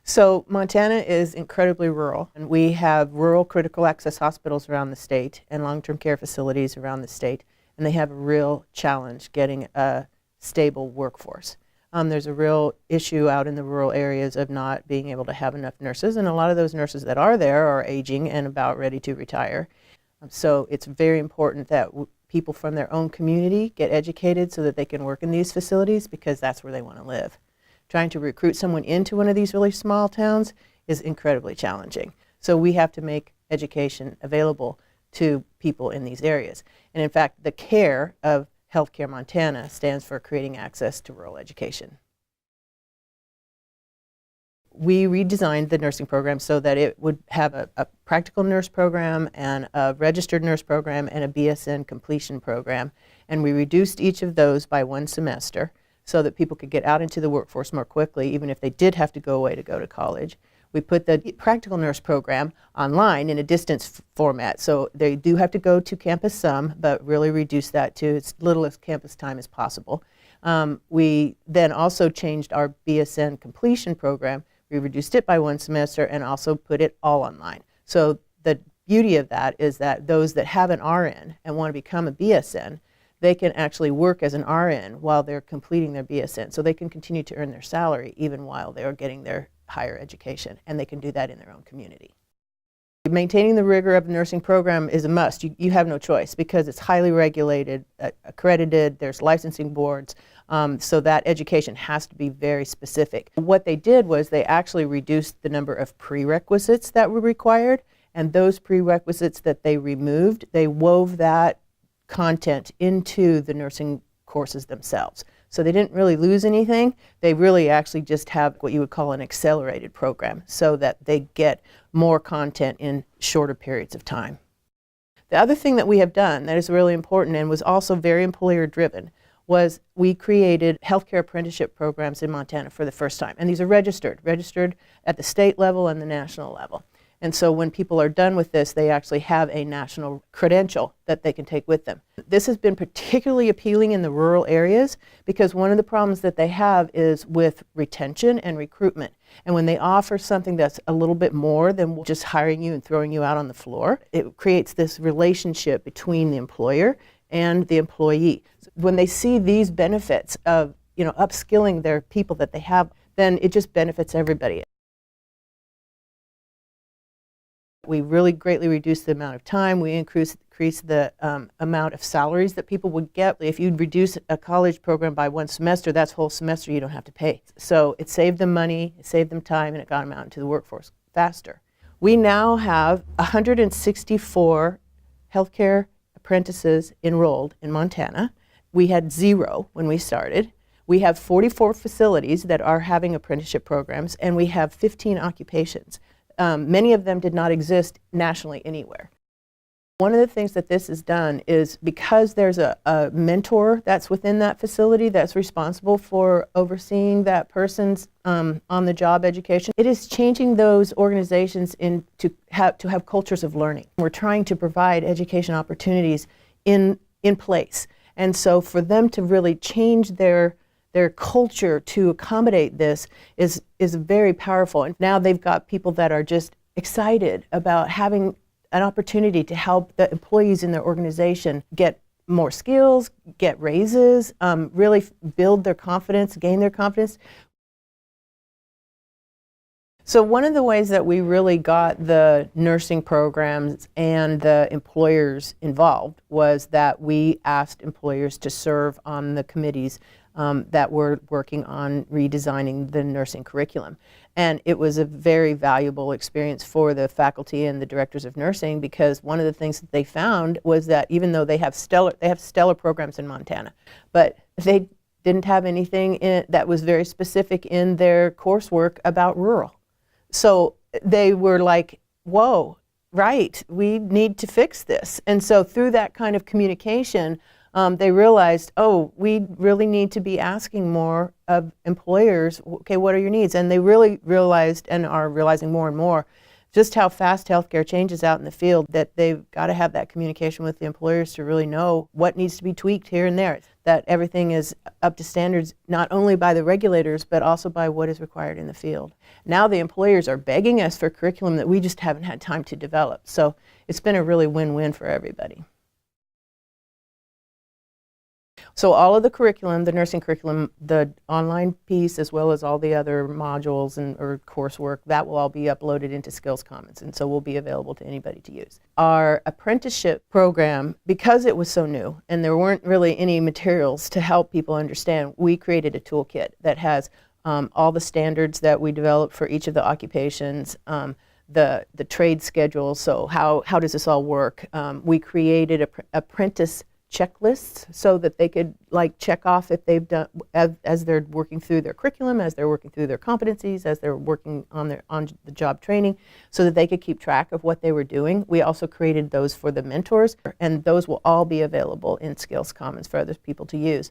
So Montana is incredibly rural, and we have rural critical access hospitals around the state and long-term care facilities around the state, and they have a real challenge getting a stable workforce. There's a real issue out in the rural areas of not being able to have enough nurses, and a lot of those nurses that are there are aging and about ready to retire. So it's very important that people from their own community get educated so that they can work in these facilities, because that's where they want to live. Trying to recruit someone into one of these really small towns is incredibly challenging. So we have to make education available to people in these areas. And in fact, the CARE of Healthcare Montana stands for Creating Access to Rural Education. We redesigned the nursing program so that it would have a practical nurse program and a registered nurse program and a BSN completion program. And we reduced each of those by 1 semester so that people could get out into the workforce more quickly, even if they did have to go away to go to college. We put the practical nurse program online in a distance format, so they do have to go to campus some, but really reduce that to as little as campus time as possible. We then also changed our BSN completion program. We reduced it by 1 semester and also put it all online. So the beauty of that is that those that have an RN and want to become a BSN, they can actually work as an RN while they're completing their BSN. So they can continue to earn their salary even while they are getting their higher education, and they can do that in their own community. Maintaining the rigor of the nursing program is a must. You have no choice, because it's highly regulated, accredited, there's licensing boards, so that education has to be very specific. What they did was they actually reduced the number of prerequisites that were required, and those prerequisites that they removed, they wove that content into the nursing courses themselves. So they didn't really lose anything. They really actually just have what you would call an accelerated program so that they get more content in shorter periods of time. The other thing that we have done that is really important and was also very employer driven was we created healthcare apprenticeship programs in Montana for the first time. And these are registered at the state level and the national level. And so when people are done with this, they actually have a national credential that they can take with them. This has been particularly appealing in the rural areas, because one of the problems that they have is with retention and recruitment. And when they offer something that's a little bit more than just hiring you and throwing you out on the floor, it creates this relationship between the employer and the employee. When they see these benefits of, upskilling their people that they have, then it just benefits everybody. We really greatly reduced the amount of time. We increased the amount of salaries that people would get. If you reduce a college program by 1 semester, that's whole semester you don't have to pay. So it saved them money, it saved them time, and it got them out into the workforce faster. We now have 164 healthcare apprentices enrolled in Montana. We had 0 when we started. We have 44 facilities that are having apprenticeship programs, and we have 15 occupations. Many of them did not exist nationally anywhere. One of the things that this has done is, because there's a mentor that's within that facility that's responsible for overseeing that person's on-the-job education, it is changing those organizations to have cultures of learning. We're trying to provide education opportunities in place. And so for them to really change their culture to accommodate this is very powerful. And now they've got people that are just excited about having an opportunity to help the employees in their organization get more skills, get raises, really build their confidence, gain their confidence. So one of the ways that we really got the nursing programs and the employers involved was that we asked employers to serve on the committees that were working on redesigning the nursing curriculum. And it was a very valuable experience for the faculty and the directors of nursing, because one of the things that they found was that even though they have stellar programs in Montana, but they didn't have anything that was very specific in their coursework about rural. So they were like, whoa, right, we need to fix this. And so through that kind of communication, they realized, oh, we really need to be asking more of employers, okay, what are your needs? And they really realized, and are realizing more and more, just how fast healthcare changes out in the field, that they've got to have that communication with the employers to really know what needs to be tweaked here and there, that everything is up to standards not only by the regulators but also by what is required in the field. Now the employers are begging us for curriculum that we just haven't had time to develop. So it's been a really win-win for everybody. So all of the curriculum, the nursing curriculum, the online piece, as well as all the other modules or coursework, that will all be uploaded into SkillsCommons, and so will be available to anybody to use. Our apprenticeship program, because it was so new and there weren't really any materials to help people understand, we created a toolkit that has all the standards that we developed for each of the occupations, the trade schedule, so how does this all work. We created apprentice checklists so that they could check off if they've done, as they're working through their curriculum, as they're working through their competencies, as they're working on the job training, so that they could keep track of what they were doing. We also created those for the mentors, and those will all be available in SkillsCommons for other people to use.